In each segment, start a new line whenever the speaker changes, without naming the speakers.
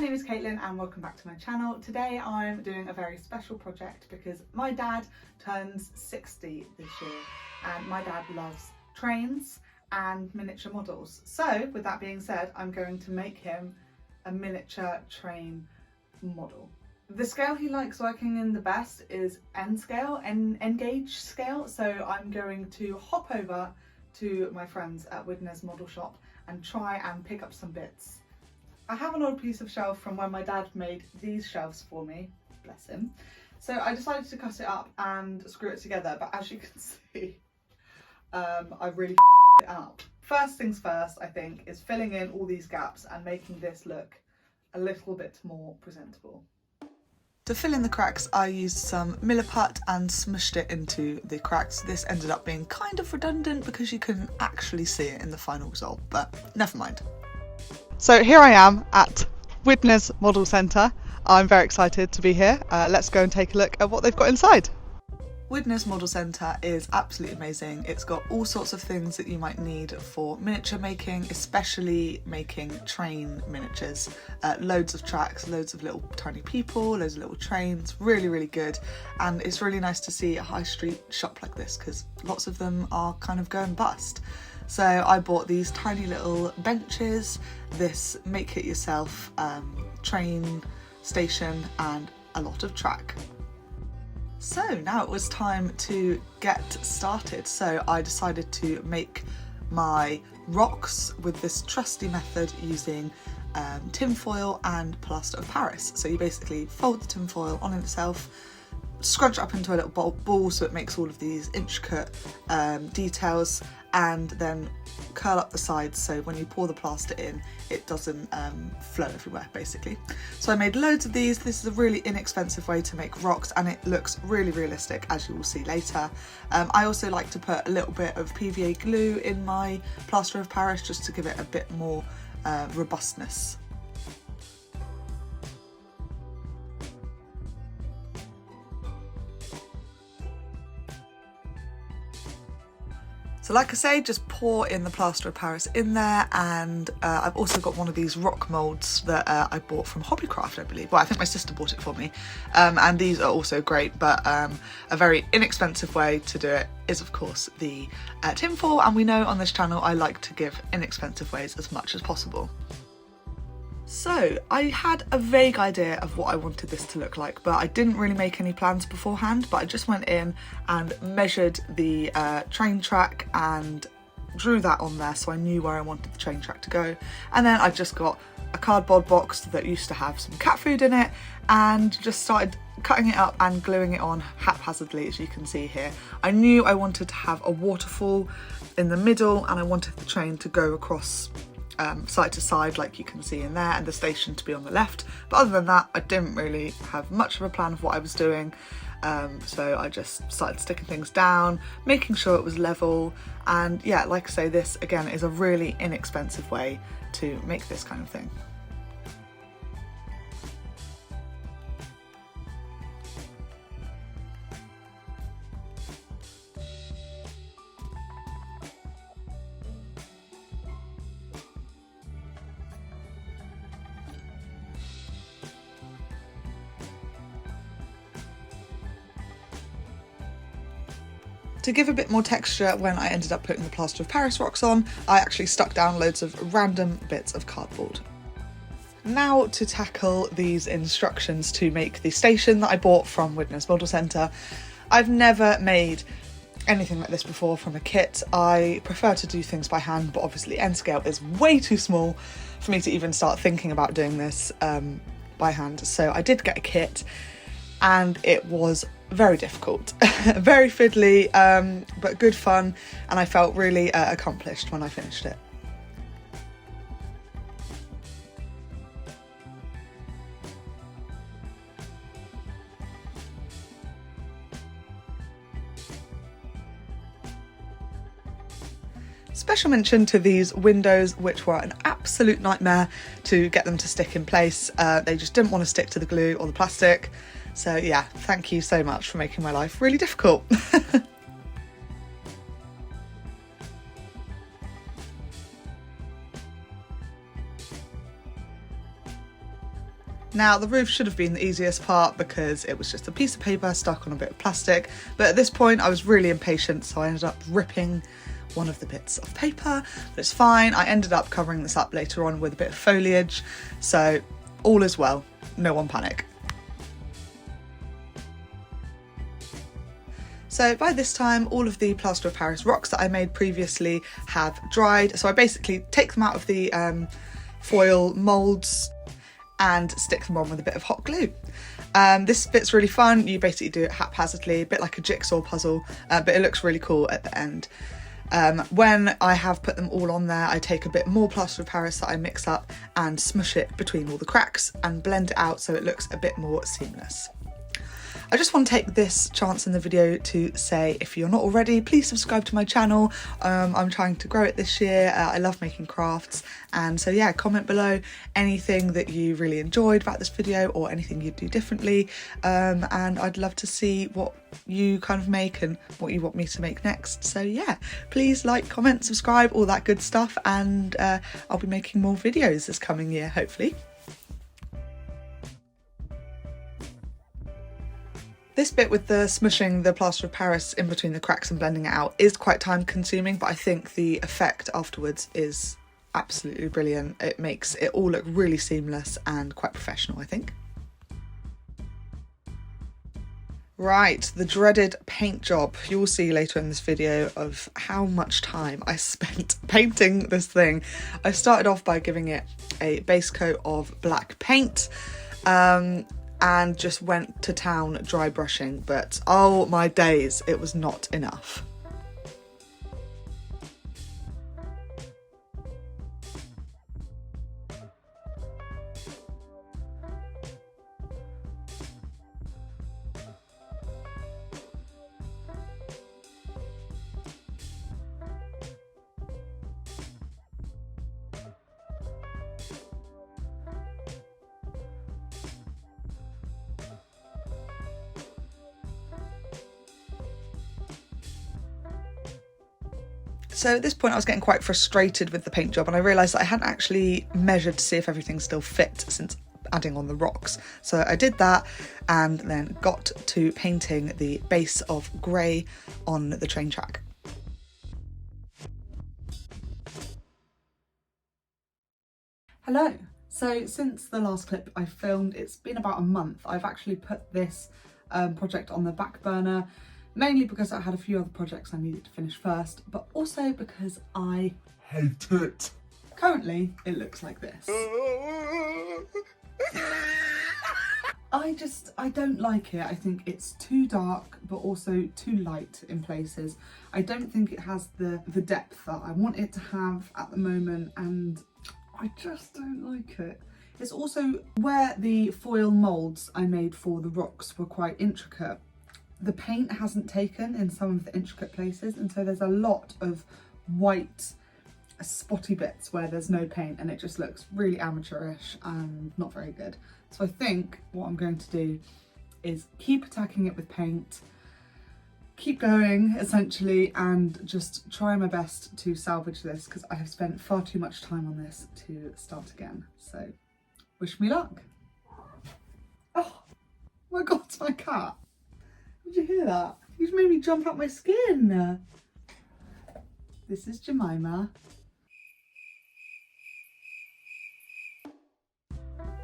name is Caitlin and welcome back to my channel. Today I'm doing a very special project because my dad turns 60 this year and my dad loves trains and miniature models. So with that being said, I'm going to make him a miniature train model. The scale he likes working in the best is N scale, N gauge scale. So I'm going to hop over to my friends at Widner's Model Shop and try and pick up some bits. I have an old piece of shelf from when my dad made these shelves for me, bless him. So I decided to cut it up and screw it together, but as you can see, I really it up. First things first, I think, is filling in all these gaps and making this look a little bit more presentable. To fill in the cracks, I used some Milliput and smushed it into the cracks. This ended up being kind of redundant because you couldn't actually see it in the final result, but never mind. So here I am at Widner's Model Centre. I'm very excited to be here. Let's go and take a look at what they've got inside. Widner's Model Centre is absolutely amazing. It's got all sorts of things that you might need for miniature making, especially making train miniatures. Loads of tracks, loads of little tiny people, loads of little trains, really, really good. And it's really nice to see a high street shop like this because lots of them are kind of going bust. So I bought these tiny little benches, this make it yourself train station and a lot of track. So now it was time to get started. So I decided to make my rocks with this trusty method using tinfoil and plaster of Paris. So you basically fold the tinfoil on itself, scrunch it up into a little ball so it makes all of these intricate details, and then curl up the sides so when you pour the plaster in it doesn't flow everywhere basically. So I made loads of these. This is a really inexpensive way to make rocks and it looks really realistic, as you will see later. I also like to put a little bit of PVA glue in my plaster of Paris just to give it a bit more robustness. So like I say, just pour in the plaster of Paris in there, and I've also got one of these rock moulds that I bought from Hobbycraft, I believe. Well, I think my sister bought it for me. And these are also great, but a very inexpensive way to do it is of course the tinfoil, and we know on this channel I like to give inexpensive ways as much as possible. So I had a vague idea of what I wanted this to look like, but I didn't really make any plans beforehand, but I just went in and measured the train track and drew that on there so I knew where I wanted the train track to go. And then I just got a cardboard box that used to have some cat food in it and just started cutting it up and gluing it on haphazardly, as you can see here. I knew I wanted to have a waterfall in the middle and I wanted the train to go across side to side like you can see in there, and the station to be on the left. But other than that, I didn't really have much of a plan of what I was doing, so I just started sticking things down, making sure it was level, and yeah, like I say, this again is a really inexpensive way to make this kind of thing. To give a bit more texture, when I ended up putting the plaster of Paris rocks on, I actually stuck down loads of random bits of cardboard. Now to tackle these instructions to make the station that I bought from Widner's Model Centre. I've never made anything like this before from a kit. I prefer to do things by hand, but obviously N scale is way too small for me to even start thinking about doing this by hand. So I did get a kit and it was very difficult, very fiddly, but good fun, and I felt really accomplished when I finished it. Special mention to these windows, which were an absolute nightmare to get them to stick in place. They just didn't want to stick to the glue or the plastic. So yeah, thank you so much for making my life really difficult. Now, the roof should have been the easiest part because it was just a piece of paper stuck on a bit of plastic, but at this point I was really impatient, so I ended up ripping one of the bits of paper, but it's fine. I ended up covering this up later on with a bit of foliage, so all is well, no one panic. So by this time, all of the plaster of Paris rocks that I made previously have dried, so I basically take them out of the foil moulds and stick them on with a bit of hot glue. This bit's really fun. You basically do it haphazardly, a bit like a jigsaw puzzle, but it looks really cool at the end. When I have put them all on there, I take a bit more plaster of Paris that I mix up and smush it between all the cracks and blend it out so it looks a bit more seamless. I just want to take this chance in the video to say, if you're not already, please subscribe to my channel. I'm trying to grow it this year. I love making crafts, and so yeah, comment below anything that you really enjoyed about this video or anything you'd do differently, and I'd love to see what you kind of make and what you want me to make next. So yeah, please like, comment, subscribe, all that good stuff, and I'll be making more videos this coming year, hopefully. This bit with the smushing the plaster of Paris in between the cracks and blending it out is quite time consuming, but I think the effect afterwards is absolutely brilliant. It makes it all look really seamless and quite professional, I think. Right, the dreaded paint job. You'll see later in this video of how much time I spent painting this thing. I started off by giving it a base coat of black paint, and just went to town dry brushing, but oh my days, it was not enough. So at this point I was getting quite frustrated with the paint job, and I realised that I hadn't actually measured to see if everything still fit since adding on the rocks. So I did that and then got to painting the base of grey on the train track. Hello. So since the last clip I filmed, it's been about a month. I've actually put this project on the back burner, mainly because I had a few other projects I needed to finish first, but also because I hate it. Currently, it looks like this. I don't like it. I think it's too dark, but also too light in places. I don't think it has the depth that I want it to have at the moment, and I just don't like it. It's also where the foil moulds I made for the rocks were quite intricate. The paint hasn't taken in some of the intricate places, and so there's a lot of white spotty bits where there's no paint, and it just looks really amateurish and not very good. So I think what I'm going to do is keep attacking it with paint, keep going essentially, and just try my best to salvage this, because I have spent far too much time on this to start again. So wish me luck. Oh my god, it's my cat. Did you hear that? He's made me jump out my skin. This is Jemima.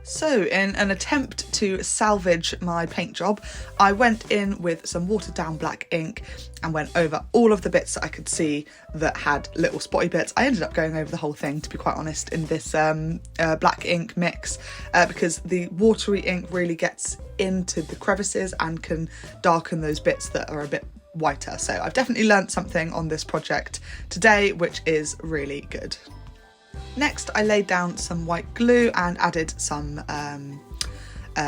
So in an attempt to salvage my paint job, I went in with some watered down black ink and went over all of the bits that I could see that had little spotty bits. I ended up going over the whole thing, to be quite honest, in this black ink mix, because the watery ink really gets into the crevices and can darken those bits that are a bit whiter. So I've definitely learnt something on this project today, which is really good. Next, I laid down some white glue and added some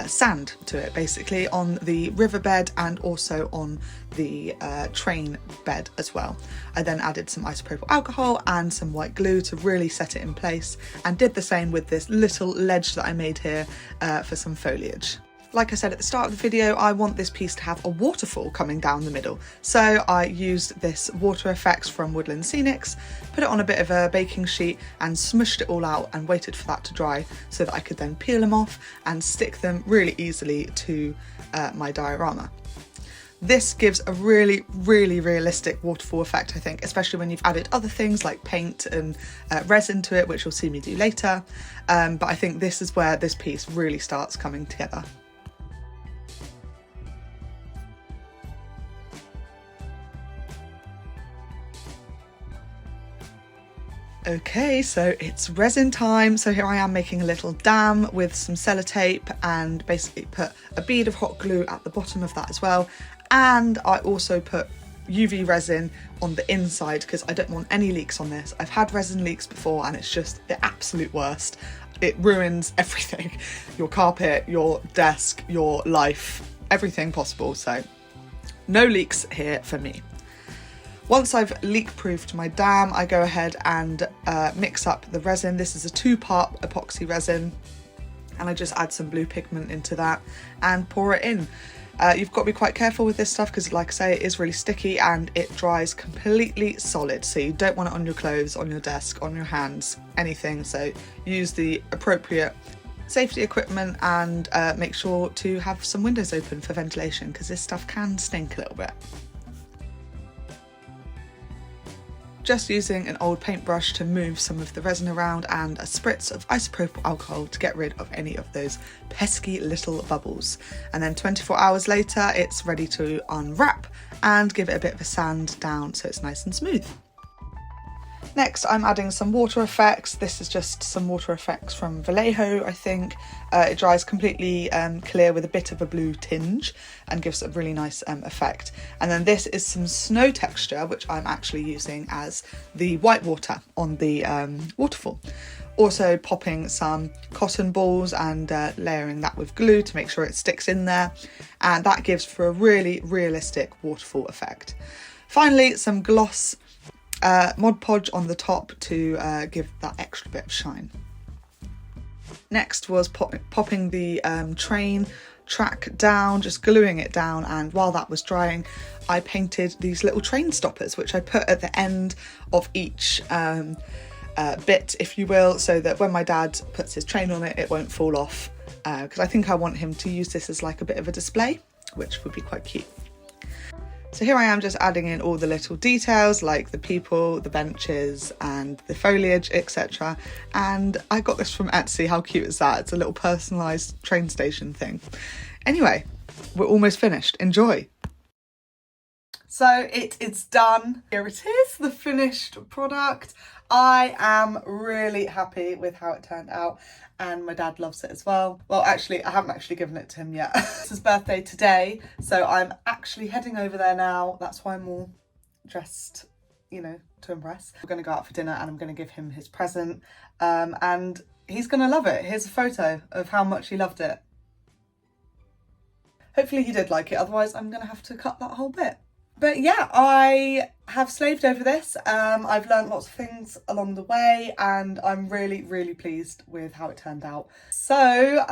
sand to it, basically, on the riverbed and also on the train bed as well. I then added some isopropyl alcohol and some white glue to really set it in place, and did the same with this little ledge that I made here for some foliage. like I said at the start of the video, I want this piece to have a waterfall coming down the middle. So I used this water effects from Woodland Scenics, put it on a bit of a baking sheet and smushed it all out and waited for that to dry so that I could then peel them off and stick them really easily to my diorama. This gives a really realistic waterfall effect, I think, especially when you've added other things like paint and resin to it, which you'll see me do later. But I think this is where this piece really starts coming together. Okay, so it's resin time. So here I am making a little dam with some sellotape and basically put a bead of hot glue at the bottom of that as well. And I also put UV resin on the inside because I don't want any leaks on this. I've had resin leaks before and it's just the absolute worst. It ruins everything. Your carpet, your desk, your life, everything possible. So no leaks here for me. Once I've leak-proofed my dam, I go ahead and mix up the resin. This is a 2-part epoxy resin, and I just add some blue pigment into that and pour it in. You've got to be quite careful with this stuff because, like I say, it is really sticky and it dries completely solid. So you don't want it on your clothes, on your desk, on your hands, anything. So use the appropriate safety equipment and make sure to have some windows open for ventilation because this stuff can stink a little bit. Just using an old paintbrush to move some of the resin around and a spritz of isopropyl alcohol to get rid of any of those pesky little bubbles. And then 24 hours later, it's ready to unwrap and give it a bit of a sand down so it's nice and smooth. Next, I'm adding some water effects. This is just some water effects from Vallejo, I think. It dries completely clear with a bit of a blue tinge and gives a really nice effect. And then this is some snow texture, which I'm actually using as the white water on the waterfall. Also popping some cotton balls and layering that with glue to make sure it sticks in there. And that gives for a really realistic waterfall effect. Finally, some gloss Mod Podge on the top to give that extra bit of shine. Next was popping the train track down, just gluing it down, and while that was drying I painted these little train stoppers which I put at the end of each bit, if you will, so that when my dad puts his train on it, it won't fall off, because I think I want him to use this as like a bit of a display, which would be quite cute. So here I am just adding in all the little details like the people, the benches and the foliage, etc. And I got this from Etsy. How cute is that? It's a little personalised train station thing. Anyway, we're almost finished. Enjoy. So it is done. Here it is, the finished product. I am really happy with how it turned out and my dad loves it as well. Well, actually, I haven't actually given it to him yet. It's his birthday today, so I'm actually heading over there now. That's why I'm all dressed, you know, to impress. We're going to go out for dinner and I'm going to give him his present and he's going to love it. Here's a photo of how much he loved it. Hopefully he did like it, otherwise I'm going to have to cut that whole bit. But yeah, I have slaved over this. I've learned lots of things along the way and I'm really pleased with how it turned out. So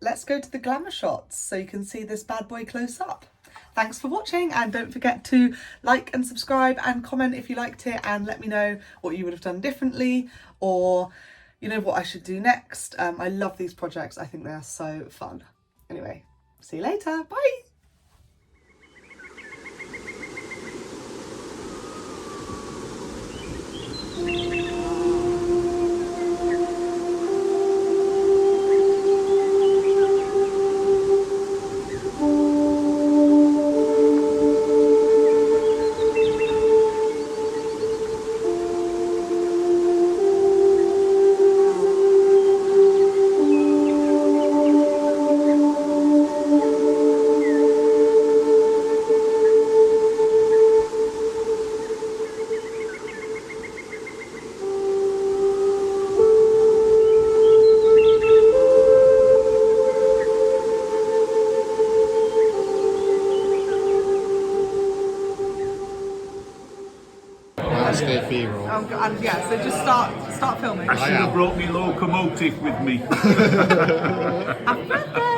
let's go to the glamour shots so you can see this bad boy close up. Thanks for watching and don't forget to like and subscribe and comment if you liked it and let me know what you would have done differently or, you know, what I should do next. I love these projects. I think they are so fun. Anyway, see you later. Bye. And yeah, so just start filming.
I should have brought my locomotive with me.
Happy birthday!